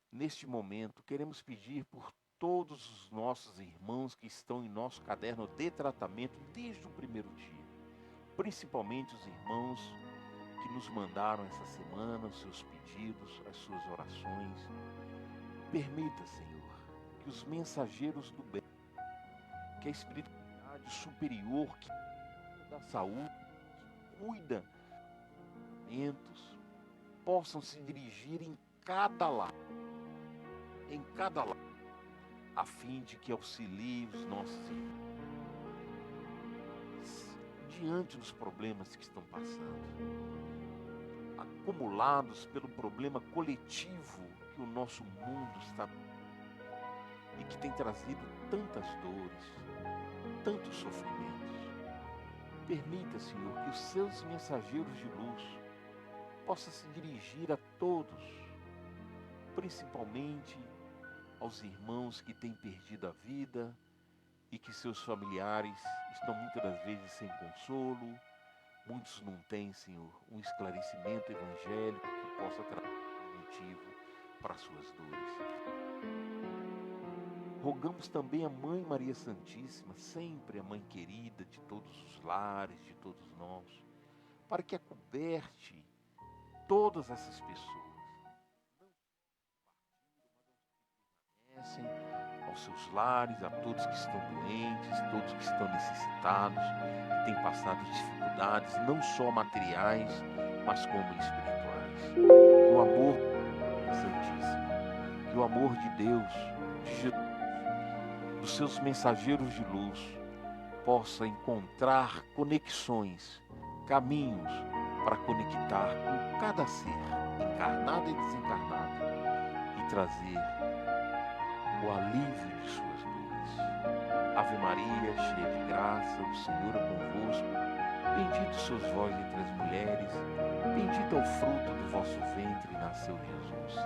neste momento, queremos pedir por todos os nossos irmãos que estão em nosso caderno de tratamento desde o primeiro dia, principalmente os irmãos que nos mandaram essa semana os seus pedidos, as suas orações. Permita, Senhor, que os mensageiros do bem, que a espiritualidade superior, que cuida da saúde, que cuida dos alimentos, possam se dirigir em cada lado, a fim de que auxilie os nossos irmãos diante dos problemas que estão passando, acumulados pelo problema coletivo que o nosso mundo está e que tem trazido tantas dores, tantos sofrimentos. Permita, Senhor, que os seus mensageiros de luz possam se dirigir a todos, principalmente aos irmãos que têm perdido a vida e que seus familiares estão muitas das vezes sem consolo. Muitos não têm, Senhor, um esclarecimento evangélico que possa trazer um motivo para suas dores. Rogamos também a Mãe Maria Santíssima, sempre a Mãe querida de todos os lares, de todos nós, para que acoberte todas essas pessoas, aos seus lares, a todos que estão doentes, todos que estão necessitados, que têm passado dificuldades, não só materiais, mas como espirituais. Que o amor Santíssimo, que o amor de Deus, de Jesus, dos seus mensageiros de luz, possa encontrar conexões, caminhos para conectar com cada ser, encarnado e desencarnado, e trazer o alívio de suas dores. Ave Maria, cheia de graça, o Senhor é convosco. Bendito sois vós entre as mulheres, bendito é o fruto do vosso ventre, nasceu Jesus.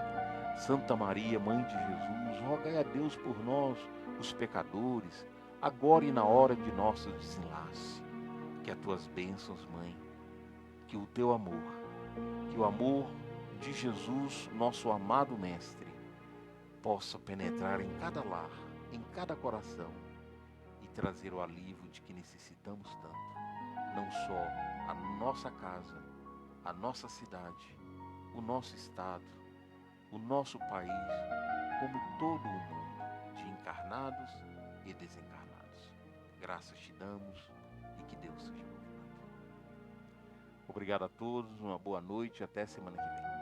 Santa Maria, Mãe de Jesus, rogai a Deus por nós, os pecadores, agora e na hora de nosso desenlace. Que as tuas bênçãos, Mãe, que o teu amor, que o amor de Jesus, nosso amado Mestre, possa penetrar em cada lar, em cada coração e trazer o alívio de que necessitamos tanto. Não só a nossa casa, a nossa cidade, o nosso estado, o nosso país, como todo o mundo, de encarnados e desencarnados. Graças te damos e que Deus seja louvado. Obrigado a todos, uma boa noite e até semana que vem.